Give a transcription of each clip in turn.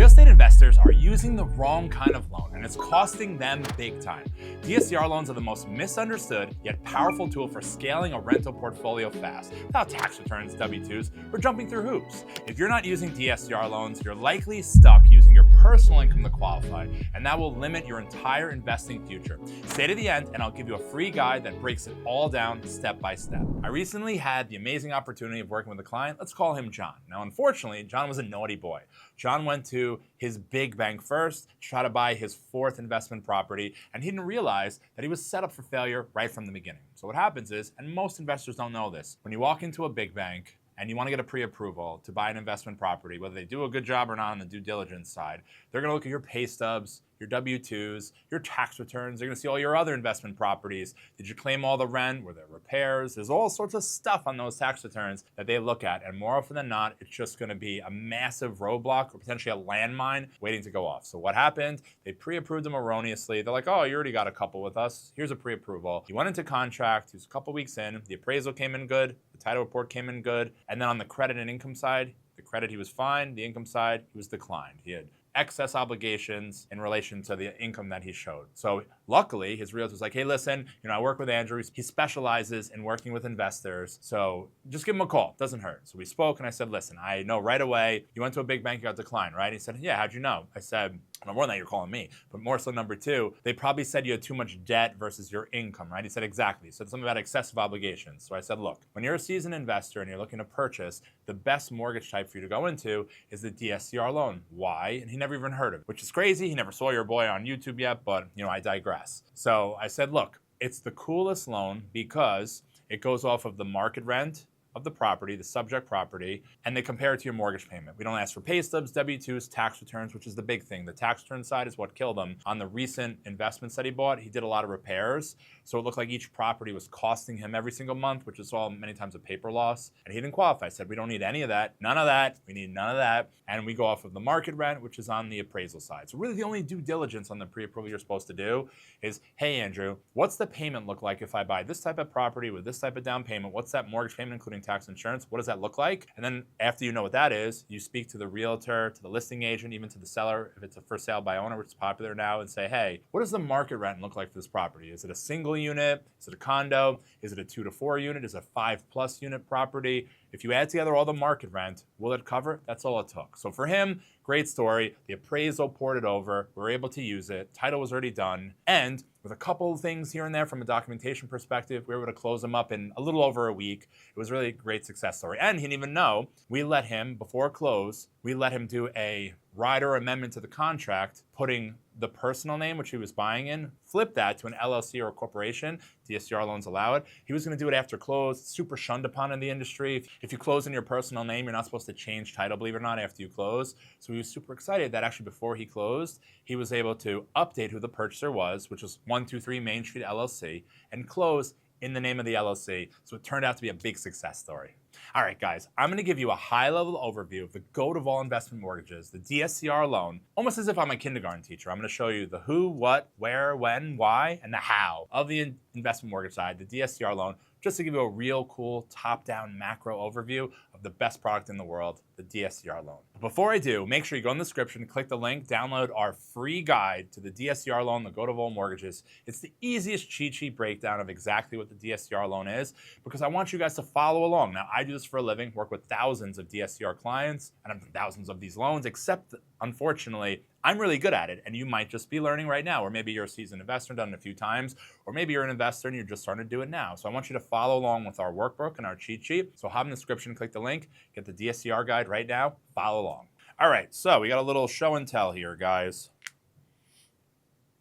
Real estate investors are using the wrong kind of loan, and it's costing them big time. DSCR loans are the most misunderstood yet powerful tool for scaling a rental portfolio fast, without tax returns, W-2s, or jumping through hoops. If you're not using DSCR loans, you're likely stuck using your personal income to qualify, and that will limit your entire investing future. Stay to the end, and I'll give you a free guide that breaks it all down step by step. I recently had the amazing opportunity of working with a client. Let's call him John. Now, unfortunately, John was a naughty boy. John went to his big bank first to try to buy his fourth investment property, and he didn't realize that he was set up for failure right from the beginning. So what happens is, and most investors don't know this, when you walk into a big bank and you want to get a pre-approval to buy an investment property, whether they do a good job or not on the due diligence side, they're going to look at your pay stubs, your W-2s, your tax returns. They're going to see all your other investment properties. Did you claim all the rent? Were there repairs? There's all sorts of stuff on those tax returns that they look at. And more often than not, it's just going to be a massive roadblock or potentially a landmine waiting to go off. So what happened? They pre-approved them erroneously. They're like, oh, you already got a couple with us. Here's a pre-approval. He went into contract. He was a couple weeks in. The appraisal came in good. The title report came in good. And then on the credit and income side, the credit he was fine. The income side, he was declined. He had excess obligations in relation to the income that he showed. So luckily, his realtor was like, hey, listen, I work with Andrew. He specializes in working with investors. So just give him a call. It doesn't hurt. So we spoke and I said, listen, I know right away you went to a big bank, you got declined, right? He said, yeah, how'd you know? I said, number one, that you're calling me, but more so number two, they probably said you had too much debt versus your income, right? He said, exactly. He said something about excessive obligations. So I said, look, when you're a seasoned investor and you're looking to purchase, the best mortgage type for you to go into is the DSCR loan. Why? And he never even heard of it, which is crazy. He never saw your boy on YouTube yet, but I digress. So I said, look, it's the coolest loan because it goes off of the market rent of the property, the subject property, and they compare it to your mortgage payment. We don't ask for pay stubs, W-2s, tax returns, which is the big thing. The tax return side is what killed him. On the recent investments that he bought, he did a lot of repairs. So it looked like each property was costing him every single month, which is all many times a paper loss. And he didn't qualify. I said, we don't need any of that, none of that. We need none of that. And we go off of the market rent, which is on the appraisal side. So really the only due diligence on the pre-approval you're supposed to do is, hey, Andrew, what's the payment look like if I buy this type of property with this type of down payment? What's that mortgage payment, including tax insurance? What does that look like? And then after you know what that is, you speak to the realtor, to the listing agent, even to the seller, if it's a for sale by owner, which is popular now, and say, hey, what does the market rent look like for this property? Is it a single unit? Is it a condo? Is it a 2 to 4 unit? Is it a 5+ unit property? If you add together all the market rent, will it cover? That's all it took. So for him, great story. The appraisal poured it over. We were able to use it. Title was already done. And with a couple of things here and there from a documentation perspective, we were able to close him up in a little over a week. It was really a great success story. And he didn't even know. We let him, before close, we let him do a rider amendment to the contract, putting the personal name, which he was buying in, flip that to an LLC or a corporation. DSCR loans allow it. He was going to do it after close. Super shunned upon in the industry. If you close in your personal name, you're not supposed to change title, believe it or not, after you close. So he was super excited that actually before he closed, he was able to update who the purchaser was, which was 123 Main Street LLC, and close in the name of the LLC. So it turned out to be a big success story. All right, guys, I'm going to give you a high-level overview of the GOAT of all investment mortgages, the DSCR loan, almost as if I'm a kindergarten teacher. I'm going to show you the who, what, where, when, why, and the how of the investment mortgage side, the DSCR loan, just to give you a real cool top-down macro overview of the best product in the world, the DSCR loan. Before I do, make sure you go in the description, click the link, download our free guide to the DSCR loan, the GOAT of all mortgages. It's the easiest cheat sheet breakdown of exactly what the DSCR loan is, because I want you guys to follow along. Now, I do this for a living, work with thousands of DSCR clients, and I've done thousands of these loans, except unfortunately, I'm really good at it, and you might just be learning right now, or maybe you're a seasoned investor, done it a few times, or maybe you're an investor and you're just starting to do it now. So I want you to follow along with our workbook and our cheat sheet. So hop in the description, click the link, get the DSCR guide right now, follow along. All right, so we got a little show and tell here, guys.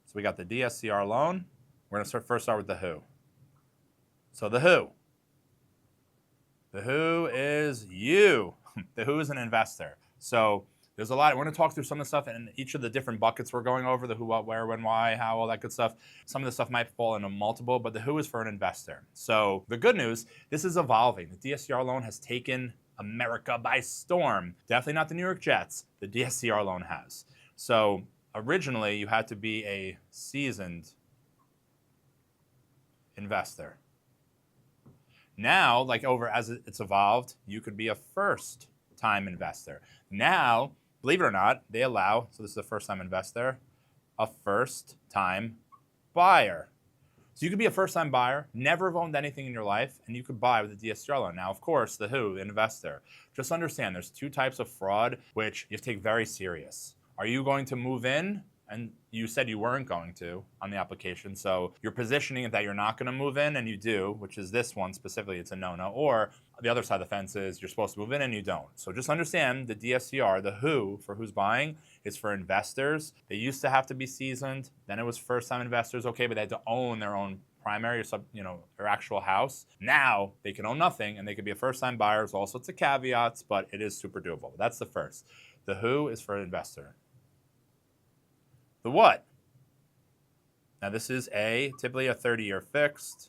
So we got the DSCR loan. We're gonna first start with the who. So the who. The who is you. The who is an investor. So there's a lot. We're going to talk through some of the stuff in each of the different buckets we're going over, the who, what, where, when, why, how, all that good stuff. Some of the stuff might fall into multiple, but the who is for an investor. So the good news, this is evolving. The DSCR loan has taken America by storm. Definitely not the New York Jets. The DSCR loan has. So originally, you had to be a seasoned investor. Now, like over as it's evolved, you could be a first-time investor. Now, believe it or not, they allow, so this is a first-time investor, a first-time buyer. So you could be a first-time buyer, never have owned anything in your life, and you could buy with a DSCR loan. Now, of course, the investor. Just understand there's two types of fraud, which you have to take very serious. Are you going to move in? And you said you weren't going to on the application. So you're positioning it that you're not going to move in and you do, which is this one specifically, it's a no-no. Or the other side of the fence is you're supposed to move in and you don't. So just understand the DSCR, the who for who's buying, is for investors. They used to have to be seasoned. Then it was first-time investors, okay, but they had to own their own primary or their actual house. Now they can own nothing and they could be a first-time buyer. There's all sorts of caveats, but it is super doable. That's the first. The who is for an investor. The what? Now this is typically a 30-year fixed.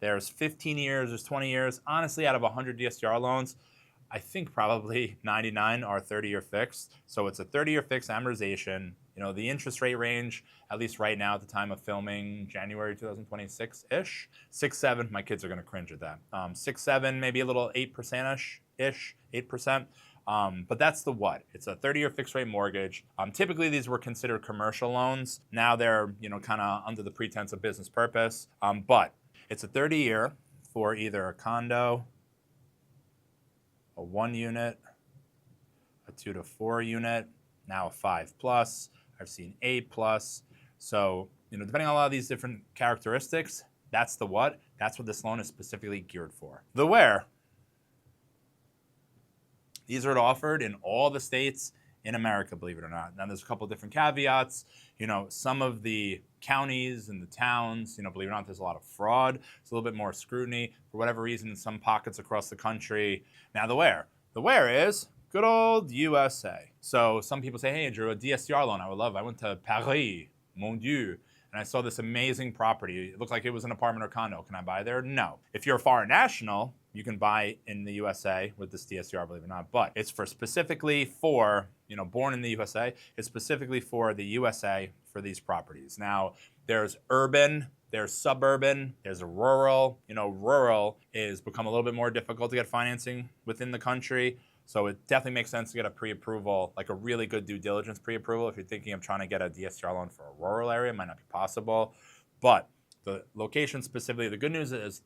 There's 15 years, there's 20 years. Honestly, out of 100 DSCR loans, I think probably 99 are 30-year fixed. So it's a 30-year fixed amortization. The interest rate range, at least right now at the time of filming, January 2026-ish, 6-7, my kids are gonna cringe at that. 6-7, maybe a little 8%-ish, 8%. But that's the what. It's a 30-year fixed rate mortgage. Typically, these were considered commercial loans. Now they're, kind of under the pretense of business purpose. But it's a 30-year for either a condo, a 1 unit, a 2 to 4 unit, now a 5+. I've seen 8+. So, depending on a lot of these different characteristics, that's the what. That's what this loan is specifically geared for. The where. These are offered in all the states in America, believe it or not. Now, there's a couple of different caveats. Some of the counties and the towns, believe it or not, there's a lot of fraud. It's a little bit more scrutiny for whatever reason in some pockets across the country. Now, the where. The where is good old USA. So some people say, hey, Andrew, a DSCR loan I would love. I went to Paris, mon Dieu, and I saw this amazing property. It looked like it was an apartment or condo. Can I buy there? No. If you're a foreign national, you can buy in the USA with this DSCR, believe it or not, but it's specifically for, born in the USA, it's specifically for the USA for these properties. Now, there's urban, there's suburban, there's rural. Rural is become a little bit more difficult to get financing within the country. So it definitely makes sense to get a pre-approval, like a really good due diligence pre-approval. If you're thinking of trying to get a DSCR loan for a rural area, it might not be possible. But the location specifically, the good news is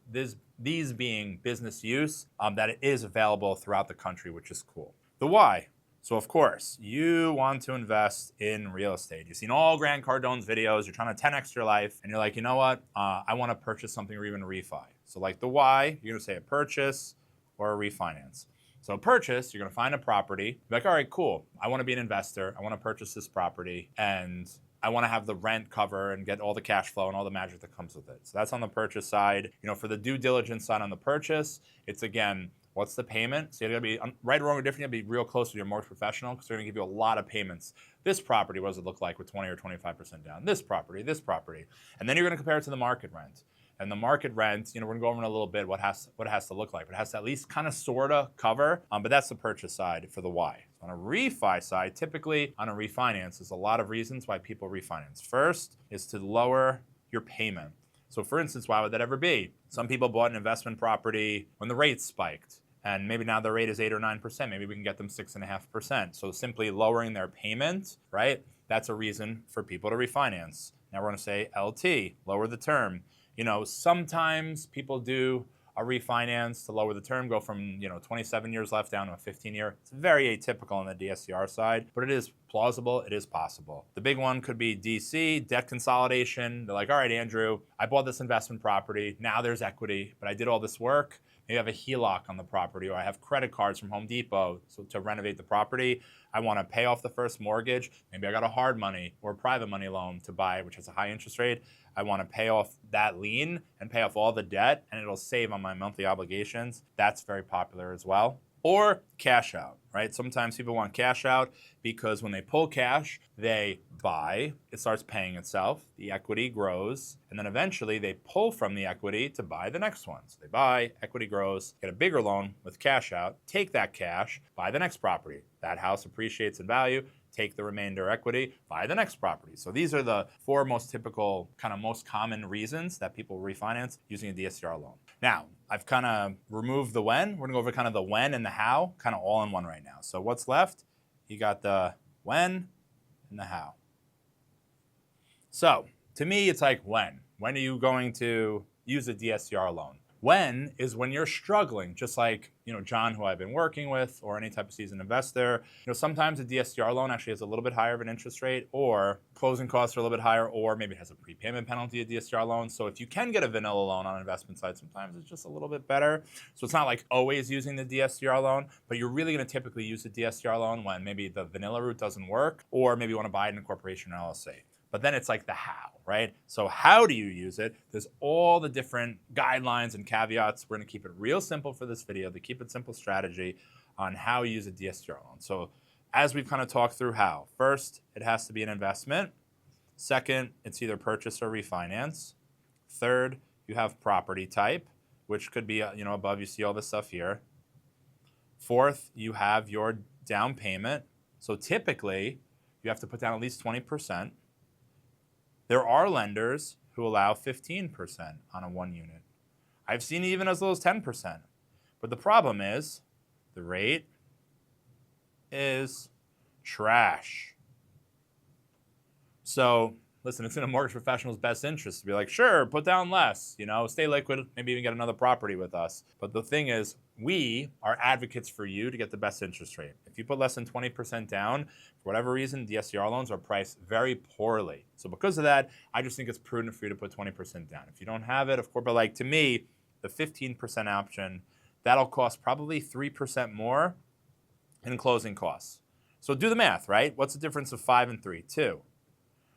these being business use, that it is available throughout the country, which is cool. The why. So of course, you want to invest in real estate. You've seen all Grant Cardone's videos, you're trying to 10x your life, and you're like, you know what? I want to purchase something or even refi. So like the why, you're gonna say a purchase or a refinance. So a purchase, you're gonna find a property, be like, all right, cool. I wanna be an investor, I wanna purchase this property, and I want to have the rent cover and get all the cash flow and all the magic that comes with it. So that's on the purchase side. For the due diligence side on the purchase, it's again, what's the payment? So you're going to be right, wrong, or different. You're going to be real close to your mortgage professional because they're going to give you a lot of payments. This property, what does it look like with 20 or 25% down? This property. And then you're going to compare it to the market rent. And the market rent, we're gonna go over in a little bit what it has to look like. But it has to at least kind of sorta cover, but that's the purchase side for the why. So on a refi side, typically on a refinance, there's a lot of reasons why people refinance. First is to lower your payment. So for instance, why would that ever be? Some people bought an investment property when the rates spiked. And maybe now the rate is 8 or 9%. Maybe we can get them 6.5%. So simply lowering their payment, right? That's a reason for people to refinance. Now we're gonna say LT, lower the term. Sometimes people do a refinance to lower the term, go from 27 years left down to a 15-year. It's very atypical on the DSCR side, but it is plausible, it is possible. The big one could be DC, debt consolidation. They're like, all right, Andrew, I bought this investment property, now there's equity, but I did all this work. Maybe I have a HELOC on the property, or I have credit cards from Home Depot to renovate the property. I want to pay off the first mortgage. Maybe I got a hard money or private money loan to buy, which has a high interest rate. I want to pay off that lien and pay off all the debt, and it'll save on my monthly obligations. That's very popular as well. Or cash out, right? Sometimes people want cash out because when they pull cash, they buy, it starts paying itself, the equity grows, and then eventually they pull from the equity to buy the next one. So they buy, equity grows, get a bigger loan with cash out, take that cash, buy the next property. That house appreciates in value, take the remainder equity, buy the next property. So these are the 4 most typical, kind of most common reasons that people refinance using a DSCR loan. Now, I've kind of removed the when. We're gonna go over kind of the when and the how, kind of all in one right now. So what's left? You got the when and the how. So to me, it's like when. When are you going to use a DSCR loan? When is when you're struggling, just like John, who I've been working with, or any type of seasoned investor. Sometimes a DSCR loan actually has a little bit higher of an interest rate, or closing costs are a little bit higher, or maybe it has a prepayment penalty, a DSCR loan. So if you can get a vanilla loan on an investment side, sometimes it's just a little bit better. So it's not like always using the DSCR loan, but you're really going to typically use the DSCR loan when maybe the vanilla route doesn't work, or maybe you want to buy it in a corporation or LLC. But then it's like the how, right? So how do you use it? There's all the different guidelines and caveats. We're going to keep it real simple for this video, the Keep It Simple strategy on how you use a DSCR loan. So as we've kind of talked through how, first, it has to be an investment. Second, it's either purchase or refinance. Third, you have property type, which could be, above, you see all this stuff here. Fourth, you have your down payment. So typically, you have to put down at least 20%. There are lenders who allow 15% on a one unit. I've seen even as low as 10%. But the problem is the rate is trash. So listen, it's in a mortgage professional's best interest to be like, sure, put down less, stay liquid, maybe even get another property with us. But the thing is, we are advocates for you to get the best interest rate. If you put less than 20% down, for whatever reason, DSCR loans are priced very poorly. So because of that, I just think it's prudent for you to put 20% down. If you don't have it, of course, but like to me, the 15% option, that'll cost probably 3% more in closing costs. So do the math, right? What's the difference of 5 and 3? 2.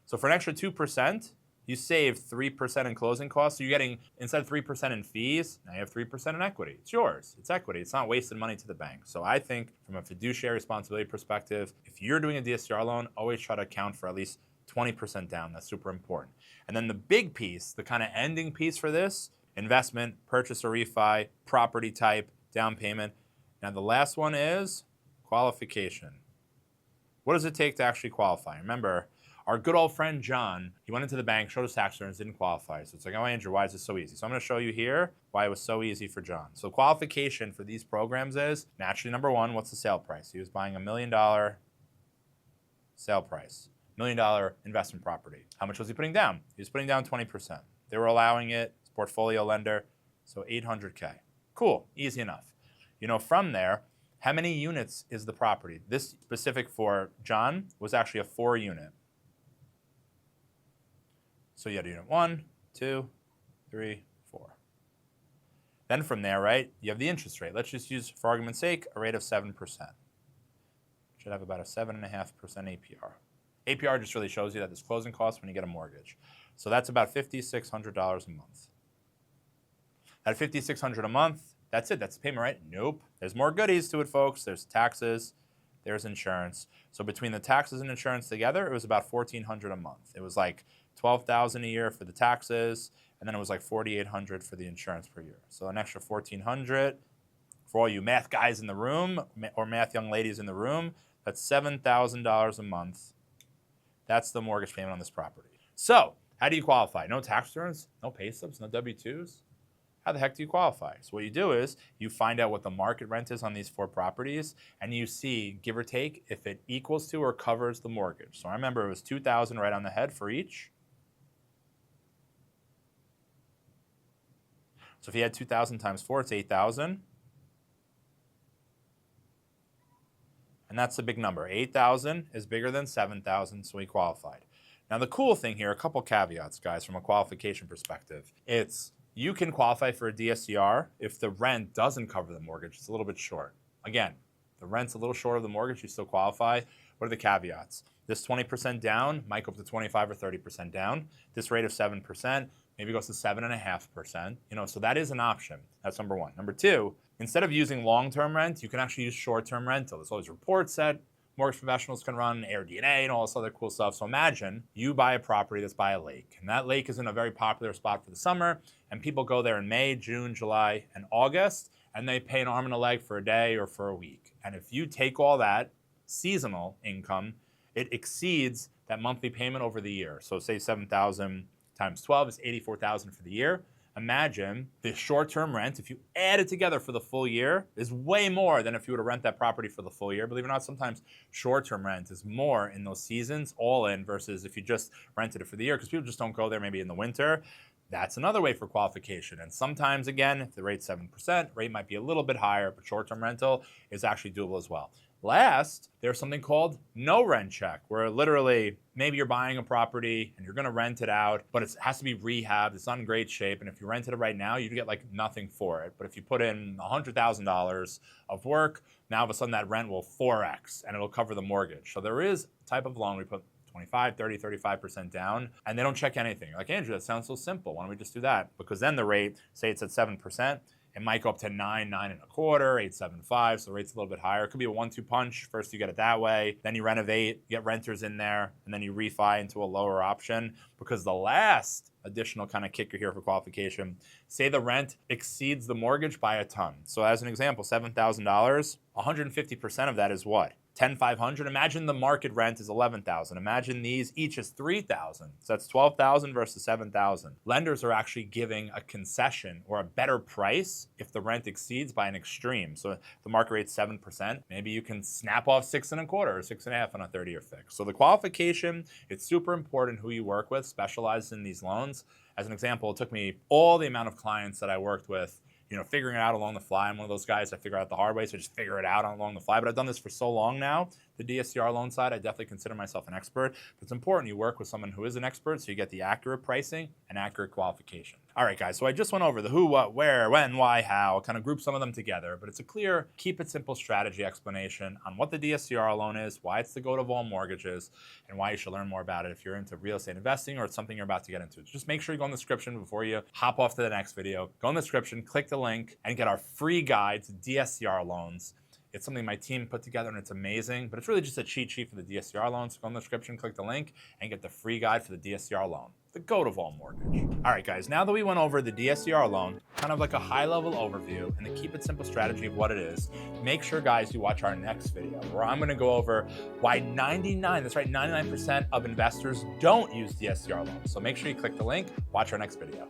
So for an extra 2%, you save 3% in closing costs. So you're getting, instead of 3% in fees, now you have 3% in equity. It's yours. It's equity. It's not wasted money to the bank. So I think from a fiduciary responsibility perspective, if you're doing a DSCR loan, always try to account for at least 20% down. That's super important. And then the big piece, the kind of ending piece for this, investment, purchase or refi, property type, down payment. Now the last one is qualification. What does it take to actually qualify? Remember, our good old friend John, he went into the bank, showed his tax returns, didn't qualify. So it's like, oh, Andrew, why is this so easy? So I'm going to show you here why it was so easy for John. So qualification for these programs is, naturally, number one, what's the sale price? He was buying $1 million sale price, $1 million investment property. How much was he putting down? He was putting down 20%. They were allowing it, it's portfolio lender, so $800K. Cool, easy enough. From there, how many units is the property? This specific for John was actually a 4-unit. So you had unit 1, 2, 3, 4. Then from there, right, you have the interest rate. Let's just use, for argument's sake, a rate of 7%. Should have about a 7.5% APR. APR just really shows you that there's closing costs when you get a mortgage. So that's about $5,600 a month. At $5,600 a month, that's it. That's the payment, right? Nope. There's more goodies to it, folks. There's taxes. There's insurance. So between the taxes and insurance together, it was about $1,400 a month. It was like $12,000 a year for the taxes, and then it was like $4,800 for the insurance per year. So an extra $1,400 for all you math guys in the room or math young ladies in the room. That's $7,000 a month. That's the mortgage payment on this property. So how do you qualify? No tax returns, no pay stubs, no W-2s. How the heck do you qualify? So what you do is you find out what the market rent is on these 4 properties, and you see, give or take, if it equals to or covers the mortgage. So I remember it was $2,000 right on the head for each. So if you had 2,000 times 4, it's 8,000. And that's a big number. 8,000 is bigger than 7,000, so we qualified. Now the cool thing here, a couple caveats, guys, from a qualification perspective. It's you can qualify for a DSCR if the rent doesn't cover the mortgage. It's a little bit short. Again, the rent's a little short of the mortgage, you still qualify. What are the caveats? This 20% down might go up to 25 or 30% down. This rate of 7% maybe goes to 7.5%. So that is an option. That's number one. Number two, instead of using long-term rent, you can actually use short-term rental. There's always reports that mortgage professionals can run, AirDNA and all this other cool stuff. So imagine you buy a property that's by a lake, and that lake is in a very popular spot for the summer, and people go there in May, June, July, and August, and they pay an arm and a leg for a day or for a week. And if you take all that seasonal income, it exceeds that monthly payment over the year. So say 7,000 times 12 is 84,000 for the year. imagine the short-term rent, if you add it together for the full year, is way more than if you were to rent that property for the full year. Believe it or not, sometimes short-term rent is more in those seasons, all in, versus if you just rented it for the year, because people just don't go there maybe in the winter. That's another way for qualification. And sometimes, again, if the rate's 7%, rate might be a little bit higher, but short-term rental is actually doable as well. Last, there's something called no rent check, where literally maybe you're buying a property and you're going to rent it out, but it has to be rehabbed. It's not in great shape. And if you rented it right now, you get like nothing for it. But if you put in $100,000 of work, now all of a sudden that rent will 4x and it'll cover the mortgage. So there is a type of loan we put 25, 30, 35% down, and they don't check anything. You're like, Andrew, that sounds so simple. Why don't we just do that? Because then the rate, say it's at 7%, it might go up to 9, 9.25, 8.75, so the rate's a little bit higher. It could be a 1-2 punch. First you get it that way, then you renovate, you get renters in there, and then you refi into a lower option. Because the last additional kind of kicker here for qualification, say the rent exceeds the mortgage by a ton. So as an example, $7,000, 150% of that is what? $10,500. Imagine the market rent is $11,000. Imagine these each is $3,000. So that's $12,000 versus $7,000. Lenders are actually giving a concession or a better price if the rent exceeds by an extreme. So if the market rate's 7%, maybe you can snap off 6.25 or 6.5 on a 30-year fix. So the qualification, it's super important who you work with, specializes in these loans. As an example, it took me all the amount of clients that I worked with, figuring it out along the fly. I'm one of those guys that figure out the hard way, so I just figure it out along the fly. But I've done this for so long now. The DSCR loan side, I definitely consider myself an expert. But it's important you work with someone who is an expert so you get the accurate pricing and accurate qualification. All right, guys, so I just went over the who, what, where, when, why, how, kind of group some of them together. But it's a clear, keep it simple strategy explanation on what the DSCR loan is, why it's the go-to of all mortgages, and why you should learn more about it if you're into real estate investing or it's something you're about to get into. Just make sure you go in the description before you hop off to the next video. Go in the description, click the link, and get our free guide to DSCR loans. It's something my team put together and it's amazing, but it's really just a cheat sheet for the DSCR loan. So go in the description, click the link, and get the free guide for the DSCR loan, the go-to of all mortgage. All right, guys, now that we went over the DSCR loan, kind of like a high-level overview and the keep it simple strategy of what it is, make sure, guys, you watch our next video where I'm gonna go over why 99% of investors don't use DSCR loans. So make sure you click the link, watch our next video.